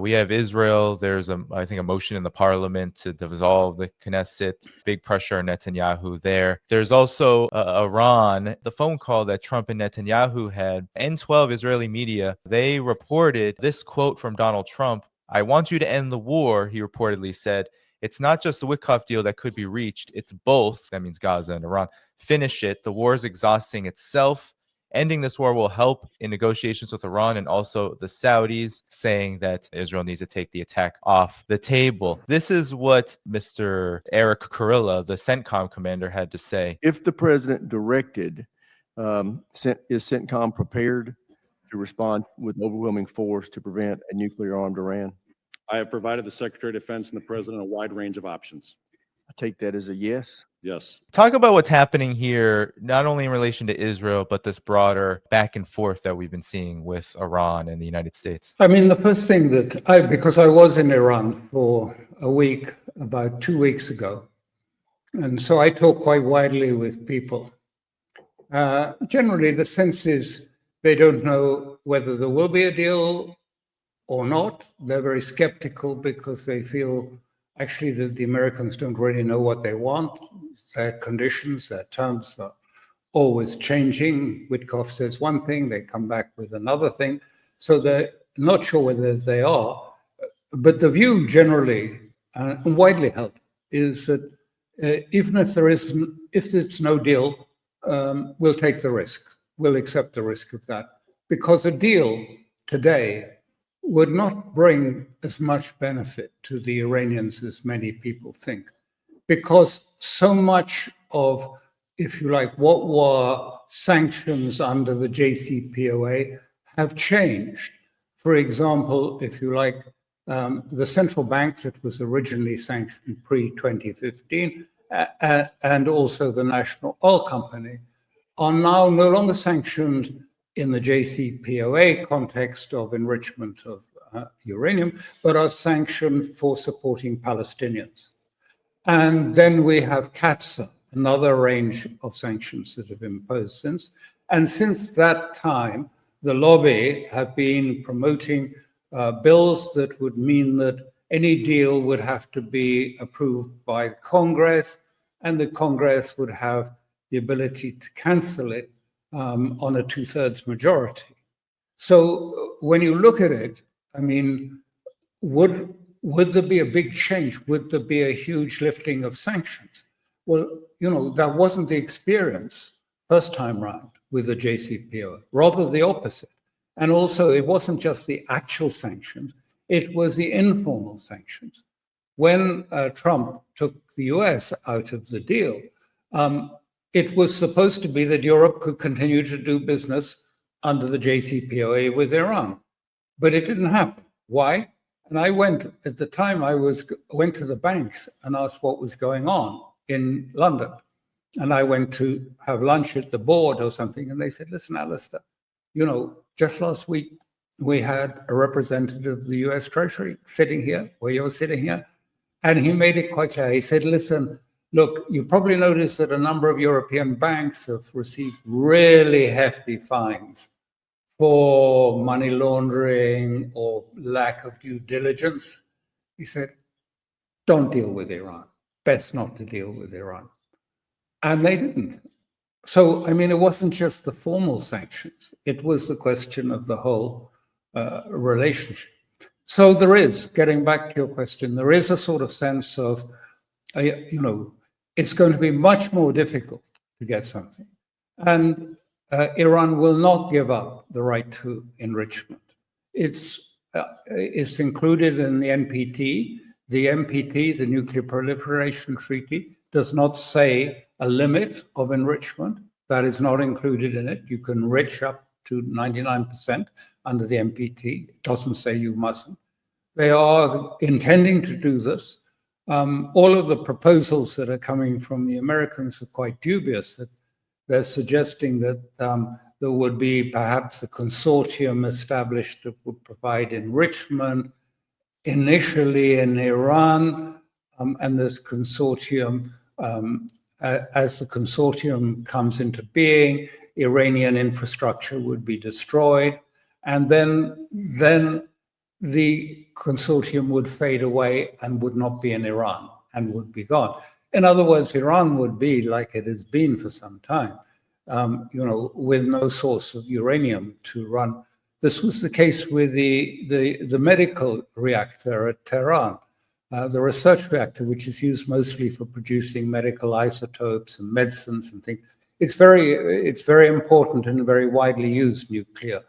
We have Israel. There's, I think, a motion in the parliament to dissolve the Knesset. Big pressure on Netanyahu there. There's also Iran. The phone call that Trump and Netanyahu had, N12 Israeli media, they reported this quote from Donald Trump. "I want you to end the war," he reportedly said. "It's not just the Witkoff deal that could be reached. It's both." That means Gaza and Iran. "Finish it. The war is exhausting itself. Ending this war will help in negotiations with Iran and also the Saudis," saying that Israel needs to take the attack off the table. This is what Mr. Eric Kurilla, the CENTCOM commander, had to say. If the president directed, is CENTCOM prepared to respond with overwhelming force to prevent a nuclear-armed Iran? I have provided the Secretary of Defense and the President a wide range of options. I take that as a yes. Yes. Talk about what's happening here, not only in relation to Israel, but this broader back and forth that we've been seeing with Iran and the United States. I mean, the first thing that because I was in Iran for a week, about 2 weeks ago, and so I talk quite widely with people. Generally, the sense is they don't know whether there will be a deal or not. They're very skeptical because they feel actually that the Americans don't really know what they want. Their conditions, their terms are always changing. Witkoff says one thing, they come back with another thing. So they're not sure whether they are. But the view generally, and widely held, is that even if there's no deal, we'll take the risk. We'll accept the risk of that. Because a deal today would not bring as much benefit to the Iranians as many people think, because so much of, if you like, what were sanctions under the JCPOA have changed. For example, if you like, the central banks that was originally sanctioned pre-2015 and also the National Oil Company are now no longer sanctioned in the JCPOA context of enrichment of uranium, but are sanctioned for supporting Palestinians. And then we have CATSA, another range of sanctions that have imposed since. And since that time, the lobby have been promoting bills that would mean that any deal would have to be approved by Congress, and the Congress would have the ability to cancel it on a 2/3 majority. So when you look at it, I mean, would there be a big change? Would there be a huge lifting of sanctions? Well, that wasn't the experience first time round with the JCPOA, rather the opposite. And also, it wasn't just the actual sanctions, it was the informal sanctions. When Trump took the US out of the deal, it was supposed to be that Europe could continue to do business under the JCPOA with Iran, but it didn't happen. Why? And I went, at the time, went to the banks and asked what was going on in London. And I went to have lunch at the board or something, and they said, "Listen, Alastair, just last week, we had a representative of the US Treasury sitting here, where you're sitting here, and he made it quite clear. He said, listen, look, you probably noticed that a number of European banks have received really hefty fines for money laundering or lack of due diligence." He said, "Don't deal with Iran. Best not to deal with Iran." And they didn't. So, I mean, it wasn't just the formal sanctions. It was the question of the whole relationship. So there is, getting back to your question, there is a sort of sense of, it's going to be much more difficult to get something. And Iran will not give up the right to enrichment. It's included in the NPT. The NPT, the Nuclear Proliferation Treaty, does not say a limit of enrichment. That is not included in it. You can enrich up to 99% under the NPT. It doesn't say you mustn't. They are intending to do this. All of the proposals that are coming from the Americans are quite dubious. That they're suggesting that there would be perhaps a consortium established that would provide enrichment initially in Iran, and this consortium, as the consortium comes into being, Iranian infrastructure would be destroyed, and then the consortium would fade away and would not be in Iran and would be gone. In other words, Iran would be like it has been for some time, with no source of uranium to run. This was the case with the medical reactor at Tehran, the research reactor, which is used mostly for producing medical isotopes and medicines and things. It's very important and very widely used nuclear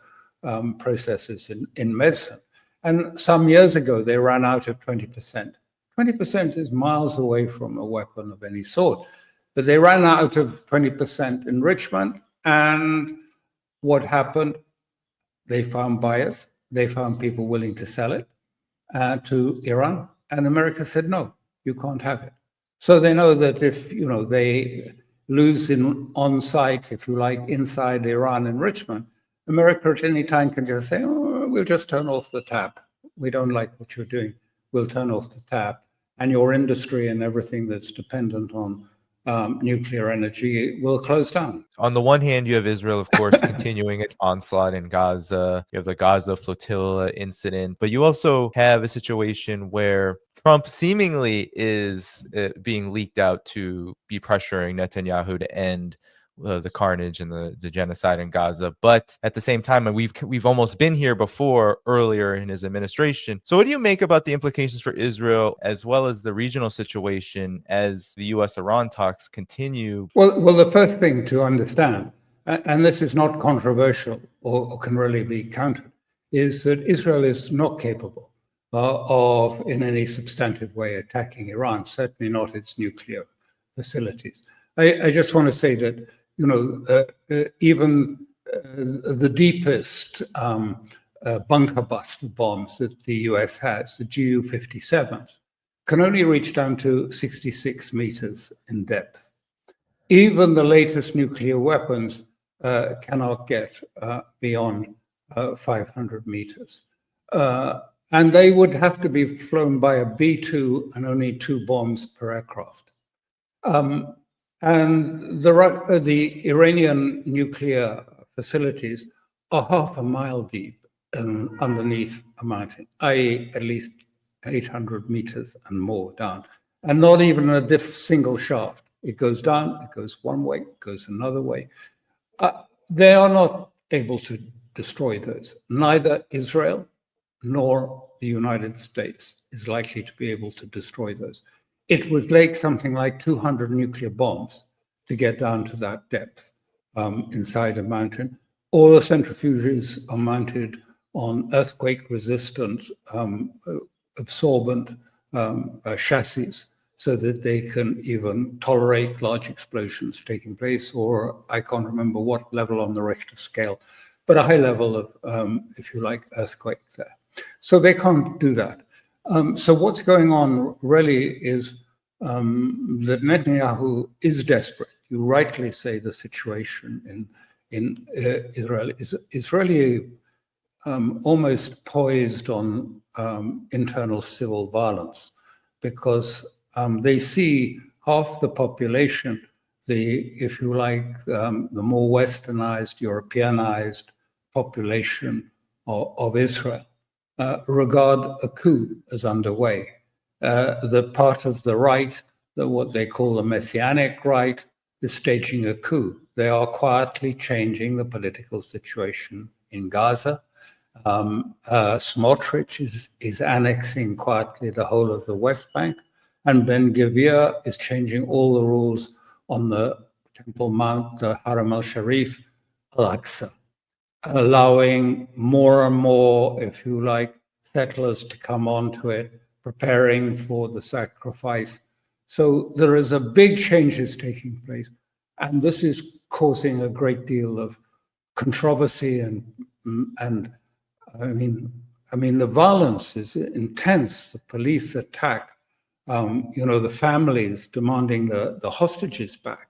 processes in medicine. And some years ago, they ran out of 20%. 20% is miles away from a weapon of any sort. But they ran out of 20% enrichment. And what happened? They found buyers. They found people willing to sell it to Iran. And America said, no, you can't have it. So they know that if they lose on site, if you like, inside Iran enrichment, America at any time can just say, oh, we'll just turn off the tap. We don't like what you're doing. We'll turn off the tap. And your industry and everything that's dependent on nuclear energy will close down. On the one hand, you have Israel, of course, continuing its onslaught in Gaza. You have the Gaza flotilla incident, but you also have a situation where Trump seemingly is being leaked out to be pressuring Netanyahu to end the carnage and the genocide in Gaza. But at the same time, and we've almost been here before earlier in his administration. So what do you make about the implications for Israel as well as the regional situation as the US-Iran talks continue? Well, the first thing to understand, and this is not controversial or can really be countered, is that Israel is not capable of in any substantive way attacking Iran, certainly not its nuclear facilities. I just want to say that even the deepest bunker buster bombs that the US has, the GU-57s, can only reach down to 66 meters in depth. Even the latest nuclear weapons cannot get beyond 500 meters. And they would have to be flown by a B-2 and only 2 bombs per aircraft. And the Iranian nuclear facilities are half a mile deep underneath a mountain, i.e. at least 800 meters and more down, and not even a single shaft. It goes down, it goes one way, it goes another way. They are not able to destroy those. Neither Israel nor the United States is likely to be able to destroy those. It would take something like 200 nuclear bombs to get down to that depth inside a mountain. All the centrifuges are mounted on earthquake-resistant, absorbent chassis so that they can even tolerate large explosions taking place, or I can't remember what level on the Richter scale, but a high level of, if you like, earthquakes there. So they can't do that. So what's going on really is that Netanyahu is desperate. You rightly say the situation in Israel is really almost poised on internal civil violence, because they see half the population, if you like, the more westernized, Europeanized population of Israel regard a coup as underway. The part of the right, what they call the Messianic right, is staging a coup. They are quietly changing the political situation in Gaza. Smotrich is annexing quietly the whole of the West Bank, and Ben-Gvir is changing all the rules on the Temple Mount, the Haram al-Sharif, Al-Aqsa, allowing more and more, if you like, settlers to come onto it, preparing for the sacrifice. So there is a big changes taking place, and this is causing a great deal of controversy and I mean the violence is intense. The police attack, the families demanding the hostages back.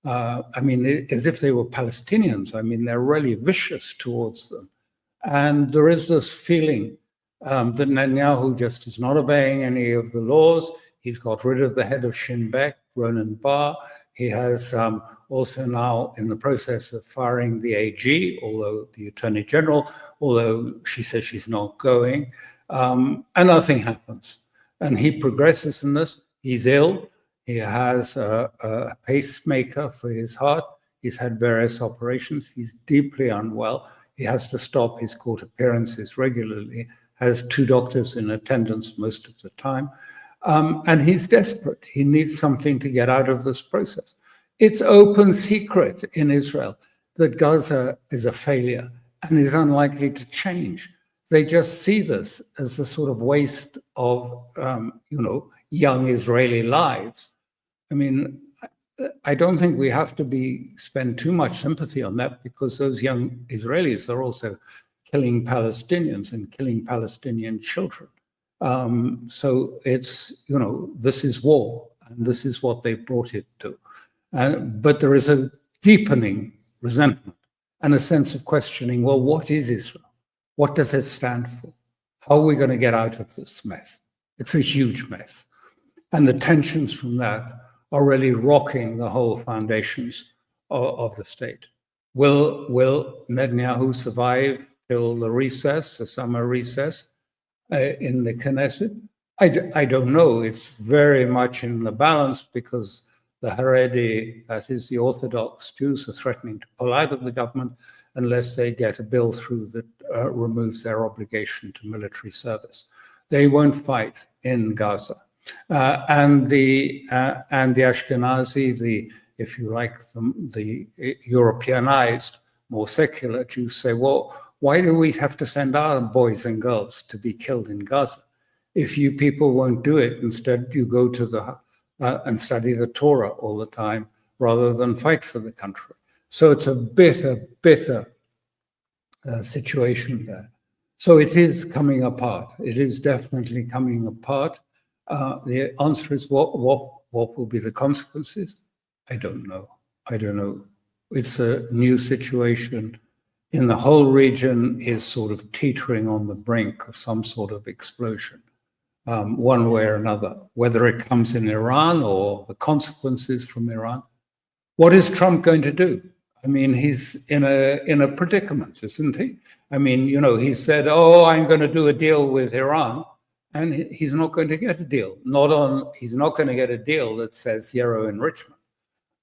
As if they were Palestinians. They're really vicious towards them. And there is this feeling that Netanyahu just is not obeying any of the laws. He's got rid of the head of Shin Bet, Ronan Bar. He has also now in the process of firing the AG, although the Attorney General, although she says she's not going. and nothing happens. And he progresses in this. He's ill. He has a pacemaker for his heart. He's had various operations. He's deeply unwell. He has to stop his court appearances regularly, has 2 doctors in attendance most of the time. And he's desperate. He needs something to get out of this process. It's open secret in Israel that Gaza is a failure and is unlikely to change. They just see this as a sort of waste of, young Israeli lives. I mean, I don't think we have to spend too much sympathy on that, because those young Israelis are also killing Palestinians and killing Palestinian children. So it's, this is war, and this is what they brought it to. But there is a deepening resentment and a sense of questioning, well, what is Israel? What does it stand for? How are we going to get out of this mess? It's a huge mess. And the tensions from that are really rocking the whole foundations of the state. Will Netanyahu survive till the summer recess in the Knesset? I don't know. It's very much in the balance, because the Haredi, that is the Orthodox Jews, are threatening to pull out of the government unless they get a bill through that removes their obligation to military service. They won't fight in Gaza. And the Ashkenazi, if you like, the Europeanized, more secular Jews say, well, why do we have to send our boys and girls to be killed in Gaza? If you people won't do it, instead you go to and study the Torah all the time rather than fight for the country. So it's a bitter situation there. So it is coming apart. It is definitely coming apart. The answer is what will be the consequences? I don't know. It's a new situation. In the whole region is sort of teetering on the brink of some sort of explosion, one way or another, whether it comes in Iran or the consequences from Iran. What is Trump going to do? I mean, he's in a predicament, isn't he? I mean, he said, oh, I'm going to do a deal with Iran, and he's not going to get a deal. He's not going to get a deal that says zero enrichment.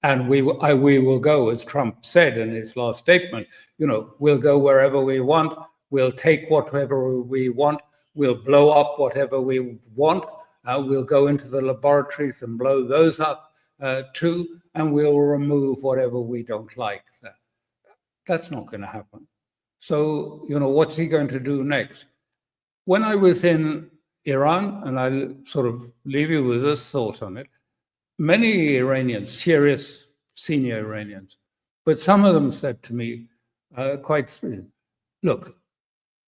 And we will go, as Trump said in his last statement, we'll go wherever we want, we'll take whatever we want, we'll blow up whatever we want, we'll go into the laboratories and blow those up too, and we'll remove whatever we don't like there. That's not going to happen. So, what's he going to do next? When I was in Iran, and I'll sort of leave you with this thought on it, many Iranians, serious senior Iranians, but some of them said to me quite, look,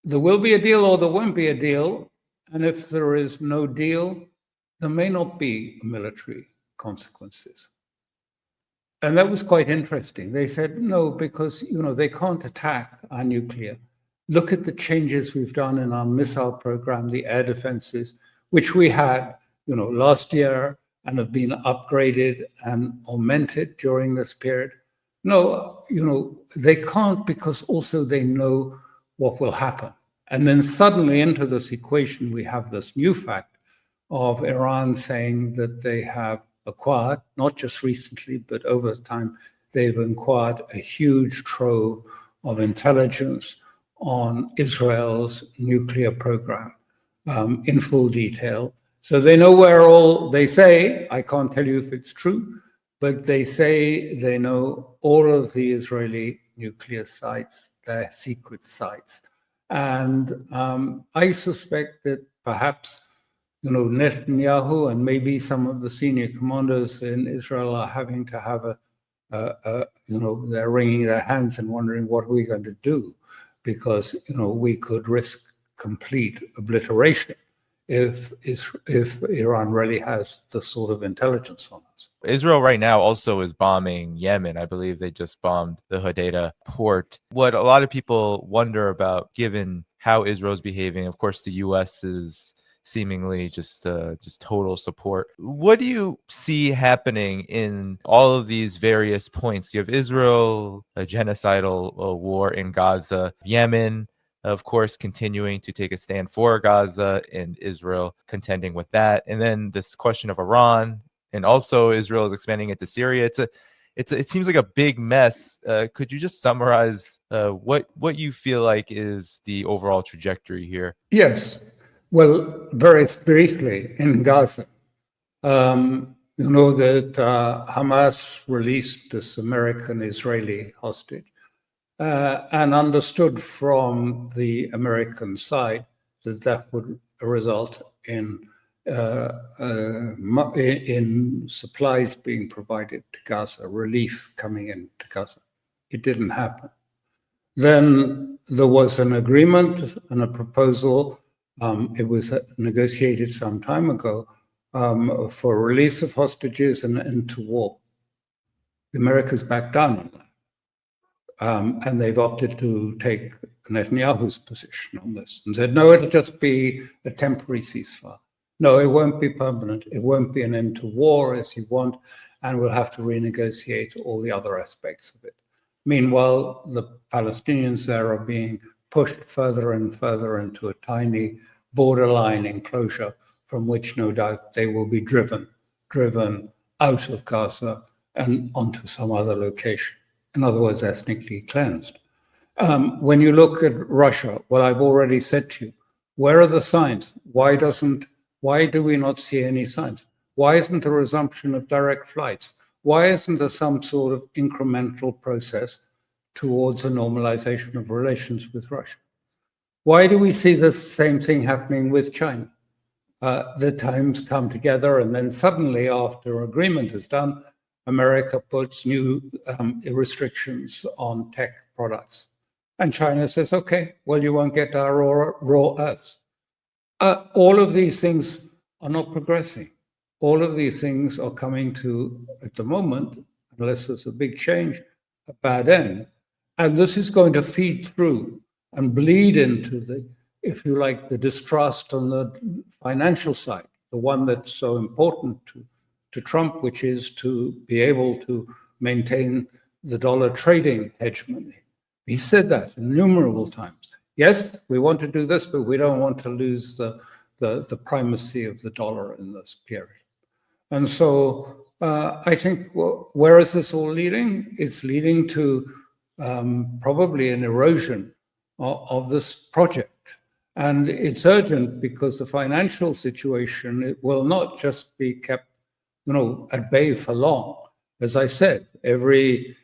there will be a deal or there won't be a deal, and if there is no deal, there may not be military consequences. And that was quite interesting. They said, no, because, they can't attack our nuclear. Look at the changes we've done in our missile program, the air defenses, which we had, last year, and have been upgraded and augmented during this period. No, they can't, because also they know what will happen. And then suddenly into this equation, we have this new fact of Iran saying that they have acquired, not just recently, but over time, they've acquired a huge trove of intelligence on Israel's nuclear program in full detail. So they know where they say, I can't tell you if it's true, but they say they know all of the Israeli nuclear sites, their secret sites. And I suspect that perhaps, Netanyahu and maybe some of the senior commanders in Israel are having to have they're wringing their hands and wondering what we're going to do, because, we could risk complete obliteration if Iran really has the sort of intelligence on us. Israel right now also is bombing Yemen. I believe they just bombed the Hodeidah port. What a lot of people wonder about, given how Israel's behaving, of course, the U.S. is seemingly just total support. What do you see happening in all of these various points? You have Israel, a genocidal war in Gaza, Yemen, of course, continuing to take a stand for Gaza and Israel contending with that. And then this question of Iran, and also Israel is expanding into Syria. It seems like a big mess. Could you just summarize what you feel like is the overall trajectory here? Yes. Well, very briefly, in Gaza, you know that Hamas released this American-Israeli hostage and understood from the American side that that would result in supplies being provided to Gaza, relief coming into Gaza. It didn't happen. Then there was an agreement and a proposal. It was negotiated some time ago for release of hostages and end to war. The Americans backed down on that. And they've opted to take Netanyahu's position on this and said, no, it'll just be a temporary ceasefire. No, it won't be permanent. It won't be an end to war as you want, and we'll have to renegotiate all the other aspects of it. Meanwhile, the Palestinians there are being pushed further and further into a tiny borderline enclosure from which no doubt they will be driven out of Gaza and onto some other location. In other words, ethnically cleansed. When you look at Russia, well, I've already said to you, where are the signs? Why do we not see any signs? Why isn't there a resumption of direct flights? Why isn't there some sort of incremental process towards a normalization of relations with Russia? Why do we see the same thing happening with China? The times come together, and then suddenly, after agreement is done, America puts new restrictions on tech products. And China says, okay, well, you won't get our raw earths. All of these things are not progressing. All of these things are coming to, at the moment, unless there's a big change, a bad end. And this is going to feed through and bleed into the, if you like, the distrust on the financial side, the one that's so important to Trump, which is to be able to maintain the dollar trading hegemony. He said that innumerable times. Yes, we want to do this, but we don't want to lose the primacy of the dollar in this period. And so I think, well, where is this all leading? It's leading to probably an erosion of this project. And it's urgent because the financial situation, it will not just be kept at bay for long. As I said, every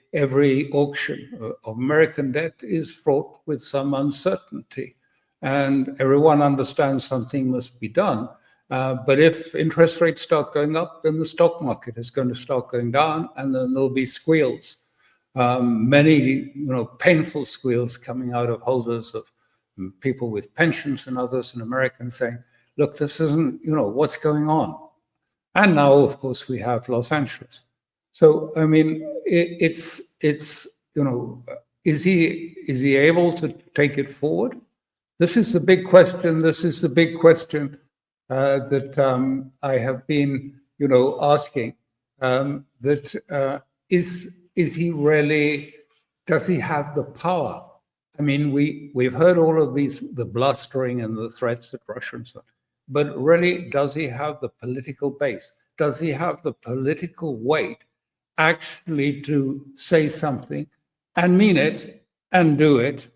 auction of American debt is fraught with some uncertainty, and everyone understands something must be done. But if interest rates start going up, then the stock market is going to start going down, and then there'll be squeals. Many, painful squeals coming out of holders of people with pensions and others in America saying, look, this isn't, what's going on? And now, of course, we have Los Angeles. So, I mean, it's is he able to take it forward? This is the big question. This is the big question that I have been, asking. Is he really? Does he have the power? I mean, we've heard all of these, the blustering and the threats at Russians. But really, does he have the political base? Does he have the political weight actually to say something and mean it and do it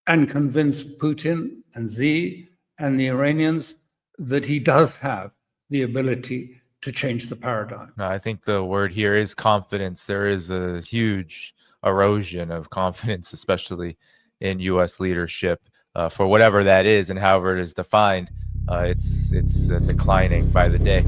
and convince Putin and Xi and the Iranians that he does have the ability to change the paradigm? I think the word here is confidence. There is a huge erosion of confidence, especially in U.S. leadership, for whatever that is and however it is defined. It's declining by the day.